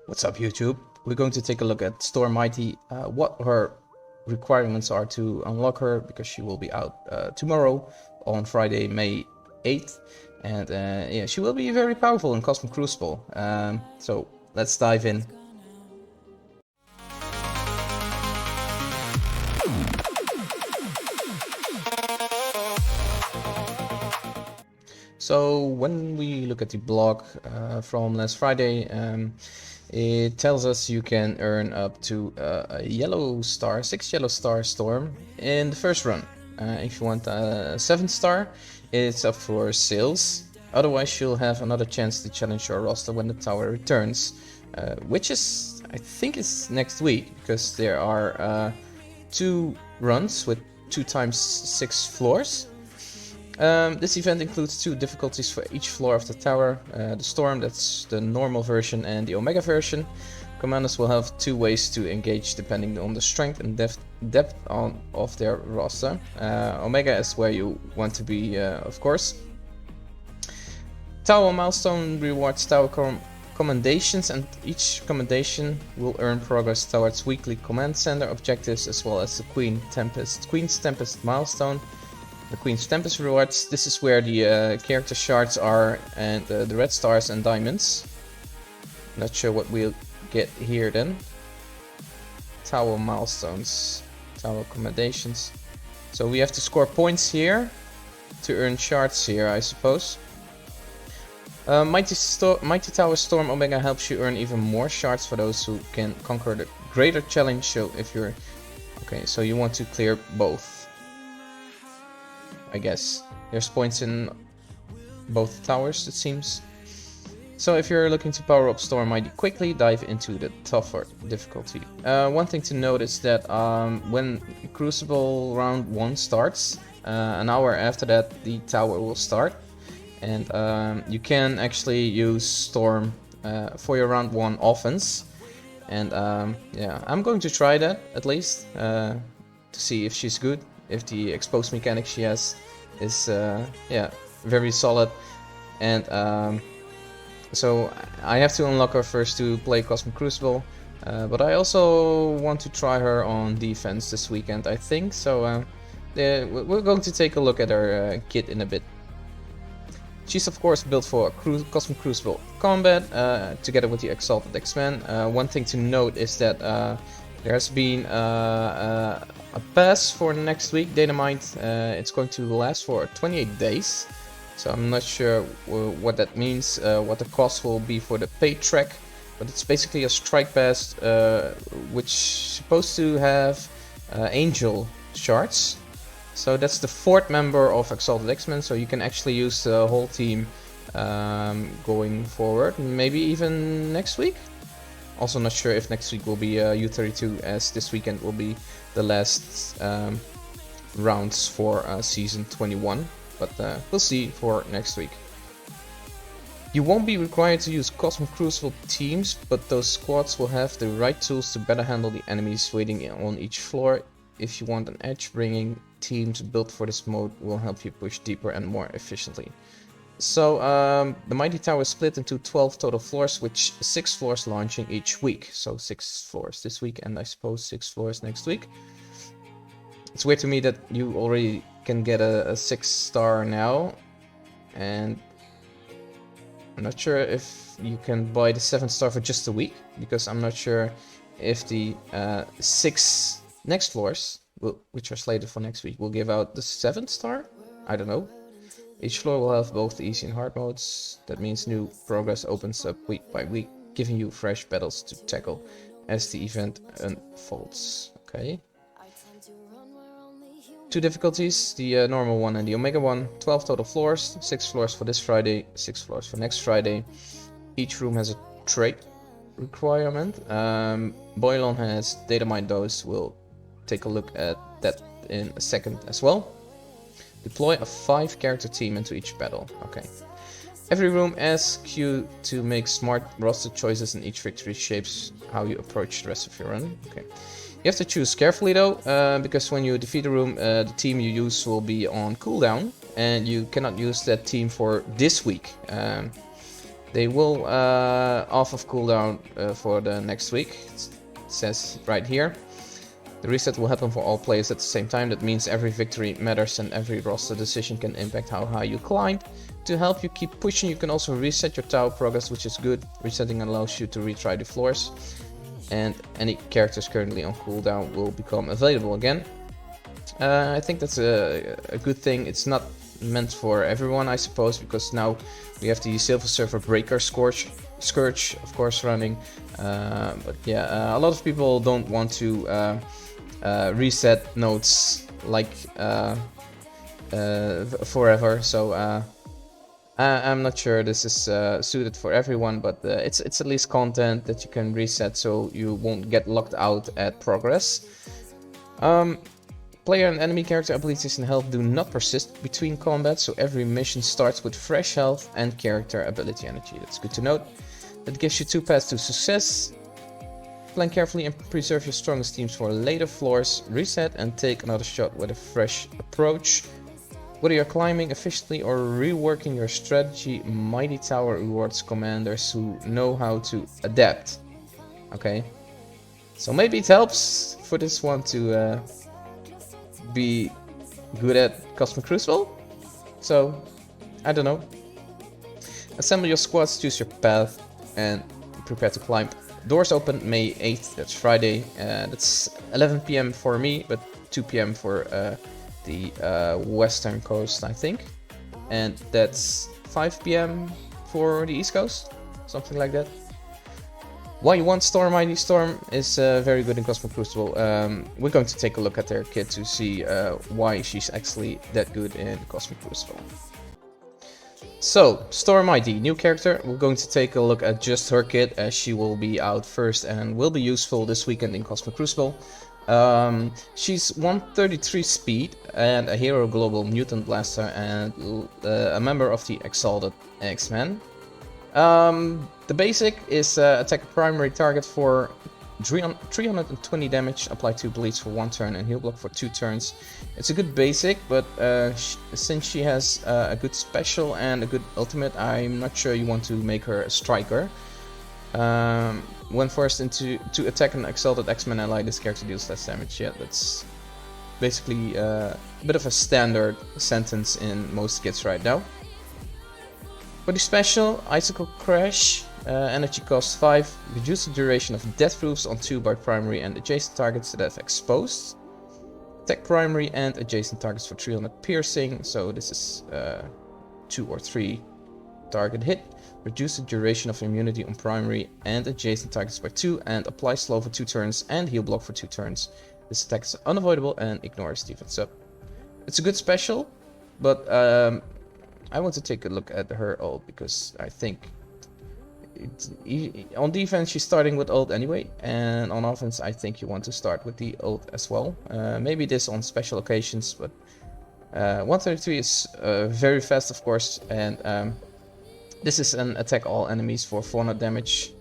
What's up, YouTube? We're going to take a look at Storm Mighty, what her requirements are to unlock her, because she will be out tomorrow on Friday, May 8th. And yeah, she will be very powerful in Cosmic Crucible. So let's dive in. So when we look at the blog from last Friday, it tells us you can earn up to a yellow star, 6 yellow star storm in the first run. If you want a 7 star, it's up for sales. Otherwise, you'll have another chance to challenge your roster when the tower returns, which is, I think, is next week, because there are 2 runs with 2 times 6 floors. This event includes 2 difficulties for each floor of the tower. The Storm, that's the normal version, and the Omega version. Commanders will have 2 ways to engage depending on the strength and depth of their roster. Omega is where you want to be, of course. Tower milestone rewards tower commendations, and each commendation will earn progress towards weekly command center objectives, as well as the Queen's Tempest milestone. The Queen's Tempest rewards, this is where the character shards are, and the red stars and diamonds. Not sure what we'll get here then. Tower milestones, tower commendations. So we have to score points here to earn shards here, I suppose. Mighty Tower Storm Omega helps you earn even more shards for those who can conquer the greater challenge. So if you're... Okay, so you want to clear both, I guess. There's points in both towers, it seems. So if you're looking to power up Storm Mighty quickly, dive into the tougher difficulty. One thing to note is that when Crucible round 1 starts, an hour after that the tower will start. And you can actually use Storm for your round 1 offense. And yeah, I'm going to try that at least to see if she's good. If the exposed mechanic she has is yeah, very solid. And so I have to unlock her first to play Cosmic Crucible, but I also want to try her on defense this weekend, I think. So we're going to take a look at her kit in a bit. She's of course built for Cosmic Crucible combat, together with the Exalted X-Men. One thing to note is that there has been a pass for next week, Dynamite. It's going to last for 28 days. So I'm not sure what that means, what the cost will be for the paid track. But it's basically a strike pass which is supposed to have angel shards. So that's the 4th member of Exalted X-Men, so you can actually use the whole team going forward, maybe even next week. Also not sure if next week will be U32, as this weekend will be the last rounds for season 21, but we'll see for next week. You won't be required to use Cosmic Crucible teams, but those squads will have the right tools to better handle the enemies waiting on each floor. If you want an edge, bringing teams built for this mode will help you push deeper and more efficiently. So the Mighty Tower is split into 12 total floors, with 6 floors launching each week. So 6 floors this week, and I suppose 6 floors next week. It's weird to me that you already can get a 6 star now, and I'm not sure if you can buy the 7 star for just a week, because I'm not sure if the 6 next floors, which are slated for next week, will give out the 7th star. I don't know. Each floor will have both the easy and hard modes. That means new progress opens up week by week, giving you fresh battles to tackle as the event unfolds. Okay. 2 difficulties, the normal one and the Omega one. 12 total floors, 6 floors for this Friday, 6 floors for next Friday. Each room has a trait requirement. Boylon has data mine those. We'll take a look at that in a second as well. Deploy a 5 character team into each battle. Okay. Every room asks you to make smart roster choices, and each victory shapes how you approach the rest of your run. Okay. You have to choose carefully though, because when you defeat a room, the team you use will be on cooldown, and you cannot use that team for this week. They will off of cooldown for the next week. It says right here. The reset will happen for all players at the same time. That means every victory matters and every roster decision can impact how high you climb. To help you keep pushing, you can also reset your tower progress, which is good. Resetting allows you to retry the floors, and any characters currently on cooldown will become available again. I think that's a good thing. It's not meant for everyone, I suppose, because now we have the Silver Surfer Breaker Scourge, of course, running. But yeah, a lot of people don't want to reset nodes like forever, so I'm not sure this is suited for everyone, but it's at least content that you can reset so you won't get locked out at progress. Player and enemy character abilities and health do not persist between combat, so every mission starts with fresh health and character ability energy. That's good to note. That gives you 2 paths to success. Plan carefully and preserve your strongest teams for later floors. Reset and take another shot with a fresh approach. Whether you're climbing efficiently or reworking your strategy, Mighty Tower rewards commanders who know how to adapt. Okay, so maybe it helps for this one to be good at Cosmic Crucible. So, I don't know. Assemble your squads, choose your path, and prepare to climb. Doors open May 8th, that's Friday. That's 11 PM for me, but 2 PM for the western coast, I think. And that's 5 PM for the east coast, something like that. Why you want Storm? Mighty Storm is very good in Cosmic Crucible. We're going to take a look at their kit to see why she's actually that good in Cosmic Crucible. So, Storm Mighty, new character. We're going to take a look at just her kit, as she will be out first and will be useful this weekend in Cosmic Crucible. She's 133 speed and a hero global mutant blaster and a member of the Exalted X-Men. The basic is attack a primary target for 320 damage, apply 2 bleeds for 1 turn and heal block for 2 turns. It's a good basic, but since she has a good special and a good ultimate, I'm not sure you want to make her a striker. When forced to attack an Exalted X-Men ally, this character deals less damage. Yeah, that's basically a bit of a standard sentence in most kits right now. For the special, Icicle Crash, energy cost 5, reduce the duration of death proofs on 2 by primary and adjacent targets that have exposed. Attack primary and adjacent targets for 300 piercing, so this is 2 or 3 target hit. Reduce the duration of immunity on primary and adjacent targets by 2 and apply slow for 2 turns and heal block for 2 turns. This attack is unavoidable and ignores defense up. It's a good special, but I want to take a look at her ult because I think on defense she's starting with ult anyway, and on offense I think you want to start with the ult as well. Maybe this on special occasions, but 133 is very fast, of course, and this is an attack all enemies for 400 damage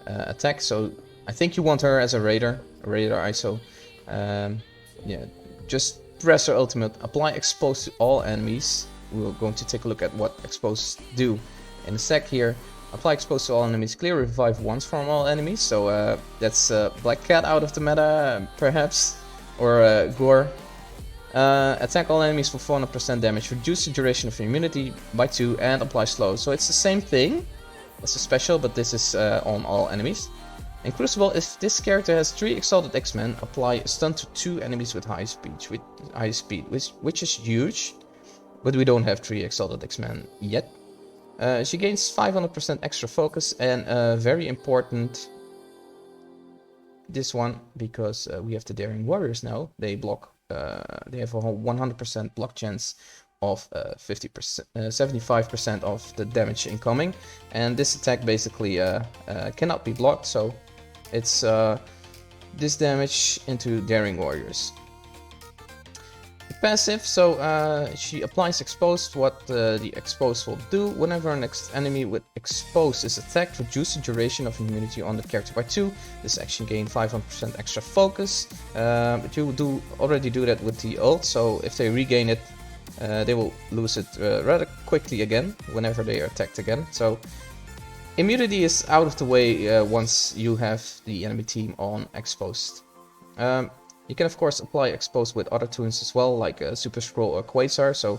attack, so I think you want her as a Raider ISO. Yeah, just press her ultimate, apply expose to all enemies. We're going to take a look at what expose do in a sec here. Apply expose to all enemies, clear revive once from all enemies, so that's Black Cat out of the meta, perhaps, or Gore. Attack all enemies for 400% damage, reduce the duration of immunity by 2 and apply slow. So it's the same thing as a special, but this is on all enemies. In Crucible, if this character has 3 Exalted X-Men, apply a stun to 2 enemies with high speed, which is huge. But we don't have 3 Exalted X-Men yet. She gains 500% extra focus and very important, this one, because we have the Daring Warriors now. They block, they have a whole 100% block chance of 75% of the damage incoming, and this attack basically cannot be blocked, so it's this damage into Daring Warriors. Passive, so she applies expose. What the expose will do: whenever an enemy with expose is attacked, reduce the duration of immunity on the character by 2. This action gain 500% extra focus, but you already do that with the ult, so if they regain it, they will lose it rather quickly again whenever they are attacked again. So Immunity is out of the way once you have the enemy team on Exposed. You can of course apply Exposed with other tunes as well, like Super Scroll or Quasar, so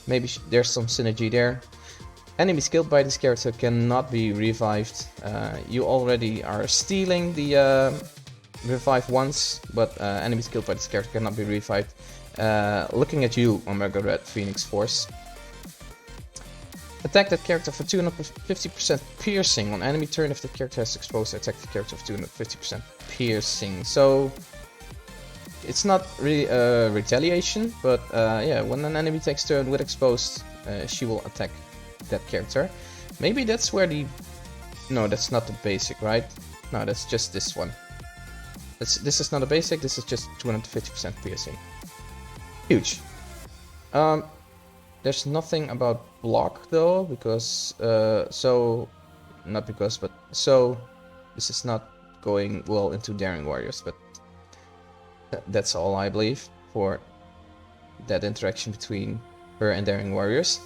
maybe there's some synergy there. Enemies killed by this character cannot be revived. You already are stealing the revive once, but enemies killed by this character cannot be revived. Looking at you, Omega Red Phoenix Force. Attack that character for 250% piercing. On enemy turn, if the character has exposed, attack the character for 250% piercing. So it's not really a retaliation, but yeah, when an enemy takes turn with exposed, she will attack that character. Maybe that's where the... No, that's not the basic, right? No, that's just this one. This is not a basic, this is just 250% piercing. Huge. There's nothing about block though, because not because, but this is not going well into Daring Warriors, but that's all I believe for that interaction between her and Daring Warriors.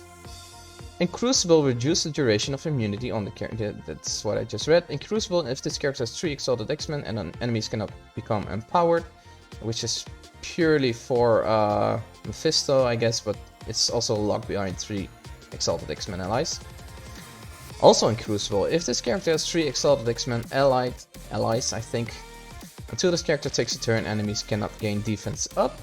In Crucible, reduce the duration of immunity on the character. That's what I just read. In Crucible, if this character has 3 Exalted X-Men and enemies cannot become empowered, which is purely for Mephisto, I guess, but it's also locked behind 3 Exalted X-Men allies. Also in Crucible, if this character has 3 Exalted X-Men allies, I think, until this character takes a turn, enemies cannot gain defense up.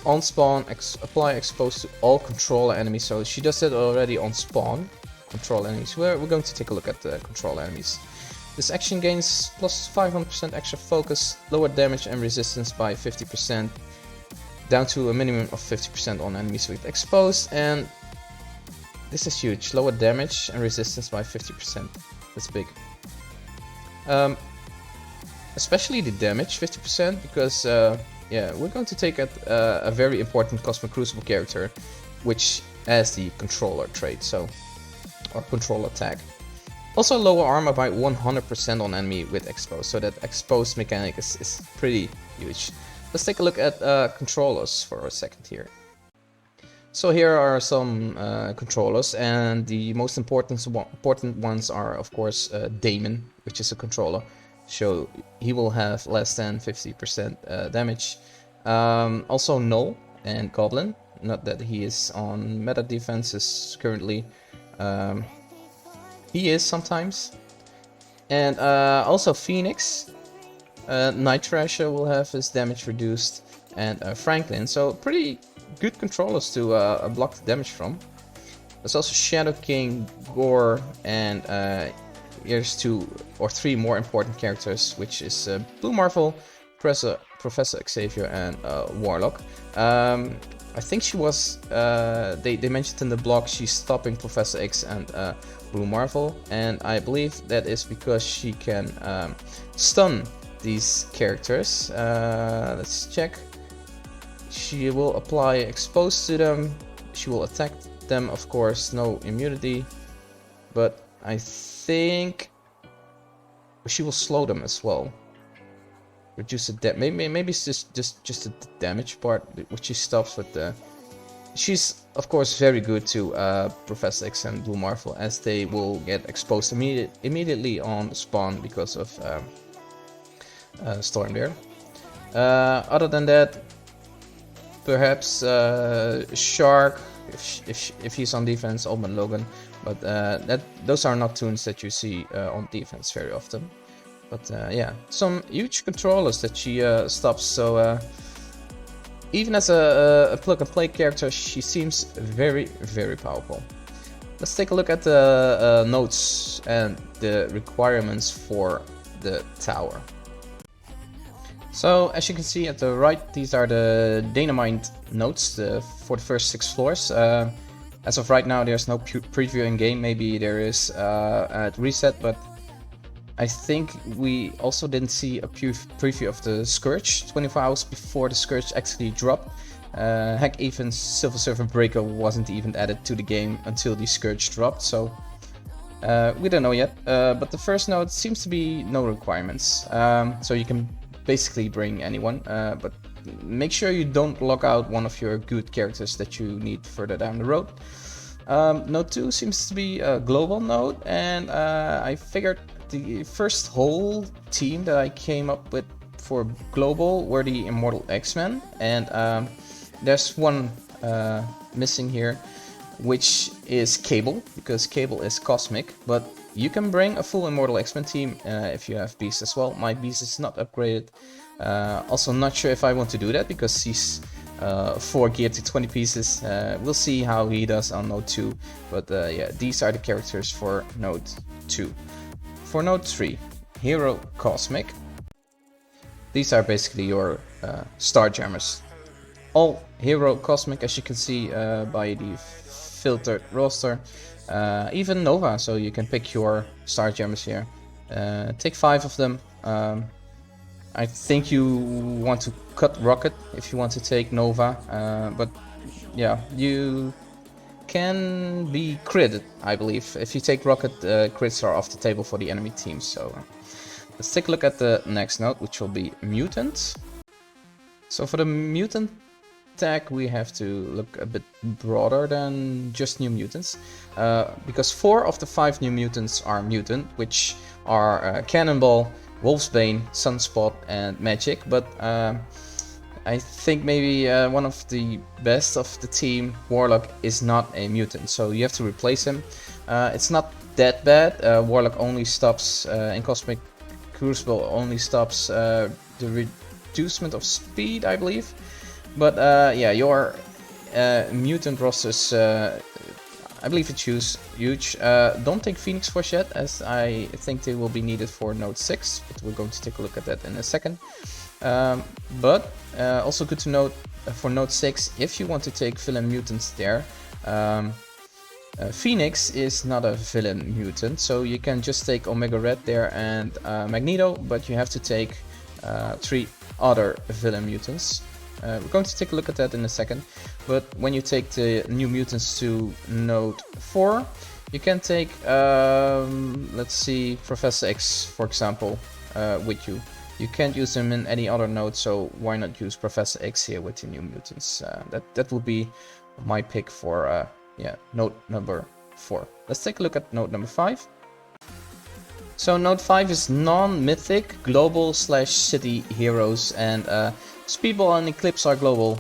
On spawn, apply Exposed to all controller enemies. So she does that already on spawn. Control enemies. We're going to take a look at the control enemies. This action gains plus 500% extra focus, lower damage and resistance by 50%, down to a minimum of 50% on enemies with Exposed, and this is huge. Lower damage and resistance by 50%. That's big. Especially the damage, 50%, because yeah, we're going to take a very important Cosmic Crucible character, which has the controller trait, so, or controller tag. Also lower armor by 100% on enemy with Exposed, so that Exposed mechanic is pretty huge. Let's take a look at controllers for a second here. So here are some controllers, and the most important ones are of course Damon, which is a controller. So he will have less than 50% damage. Also Null and Goblin, not that he is on meta defenses currently. He is sometimes. And also Phoenix. Night Thrasher will have his damage reduced, and Franklin. So pretty good controllers to block the damage from. There's also Shadow King, Gore, and here's 2 or 3 more important characters, which is Blue Marvel, Professor Xavier, and Warlock. I think she was, they mentioned in the blog she's stopping Professor X and Blue Marvel, and I believe that is because she can stun these characters. Let's check. She will apply Exposed to them. She will attack them, of course, no immunity, but I think she will slow them as well. Reduce the maybe it's just the damage part, which she stops with the. She's of course very good to Professor X and Blue Marvel, as they will get exposed immediately on spawn because of Storm there. Other than that, perhaps Shark, if he's on defense, Old Logan, but those are not tunes that you see on defense very often. But yeah, some huge controllers that she stops. So even as a plug-and-play character, she seems very, very powerful. Let's take a look at the notes and the requirements for the tower. So as you can see at the right, these are the Dynamite notes for the first 6 floors. As of right now, there's no preview in game. Maybe there is at reset, but I think we also didn't see a preview of the Scourge 24 hours before the Scourge actually dropped. Heck, even Silver Surfer Breaker wasn't even added to the game until the Scourge dropped, so we don't know yet. But the first note seems to be no requirements, so you can basically bring anyone, but make sure you don't lock out one of your good characters that you need further down the road. Node 2 seems to be a global node, and I figured the first whole team that I came up with for global were the Immortal X-Men, and there's one missing here, which is Cable, because Cable is cosmic, but you can bring a full Immortal X-Men team if you have Beast as well. My Beast is not upgraded. Also not sure if I want to do that, because he's 4 geared to 20 pieces. We'll see how he does on Node 2, but yeah, these are the characters for Node 2. For Node 3, Hero Cosmic. These are basically your Starjammers. All Hero Cosmic, as you can see by the filtered roster. Even Nova, so you can pick your Starjammers here. Take 5 of them. I think you want to cut Rocket if you want to take Nova, but yeah, you can be critted, I believe. If you take Rocket, crits are off the table for the enemy team. So let's take a look at the next node, which will be Mutant. So for the Mutant tag, we have to look a bit broader than just New Mutants, because 4 of the 5 New Mutants are Mutant, which are Cannonball, Wolfsbane, Sunspot, and Magic, but I think maybe one of the best of the team, Warlock, is not a mutant, so you have to replace him. It's not that bad. Warlock only stops, in Cosmic Crucible, only stops the reducement of speed, I believe. But yeah, your mutant rosters, I believe it's huge. Don't take Phoenix Force yet, as I think they will be needed for Node 6, but we're going to take a look at that in a second. But also good to note for Node 6, if you want to take villain mutants there, Phoenix is not a villain mutant, so you can just take Omega Red there and Magneto, but you have to take 3 other villain mutants. We're going to take a look at that in a second, but when you take the New Mutants to Node 4, you can take, let's see, Professor X, for example, with you. You can't use him in any other node, so why not use Professor X here with the New Mutants? That would be my pick for yeah, node number 4. Let's take a look at node number 5. So node 5 is non-mythic, global / city heroes, and Speedball and Eclipse are global.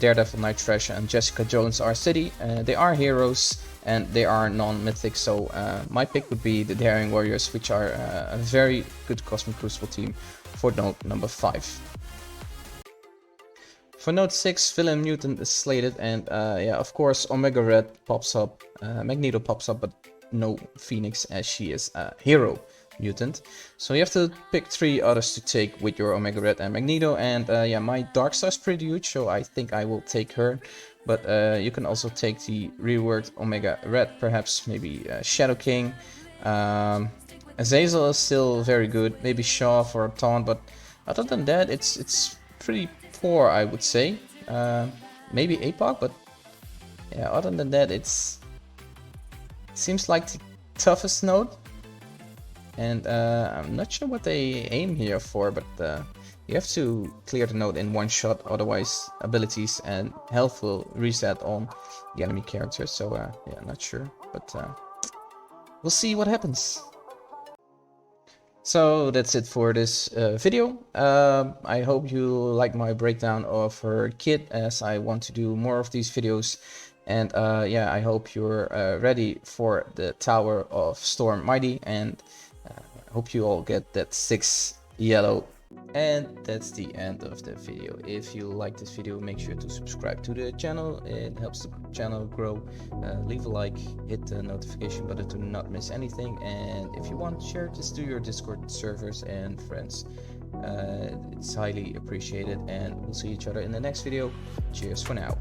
Daredevil, Night Thrasher, and Jessica Jones are city. They are heroes and they are non-mythic, so my pick would be the Daring Warriors, which are a very good Cosmic Crucible team for node number 5. For node 6, Villain Mutant is slated, and yeah, of course Omega Red pops up, Magneto pops up, but no Phoenix, as she is a hero mutant. So you have to pick 3 others to take with your Omega Red and Magneto, and yeah, my Darkstar is pretty huge, so I think I will take her. But you can also take the reworked Omega Red, perhaps maybe Shadow King. Azazel is still very good, maybe Shaw for a taunt, but other than that, it's pretty poor, I would say. Maybe APOC, but yeah, other than that, it seems like the toughest node. And I'm not sure what they aim here for, but you have to clear the node in one shot, otherwise abilities and health will reset on the enemy characters. So yeah, not sure, but we'll see what happens. So that's it for this video. I hope you like my breakdown of her kit, as I want to do more of these videos. And yeah, I hope you're ready for the Tower of Storm Mighty, and hope you all get that 6 yellow. And that's the end of the video. If you like this video, make sure to subscribe to the channel. It helps the channel grow. Leave a like, hit the notification button to not miss anything. And if you want, share this to your Discord servers and friends. It's highly appreciated, and we'll see each other in the next video. Cheers for now.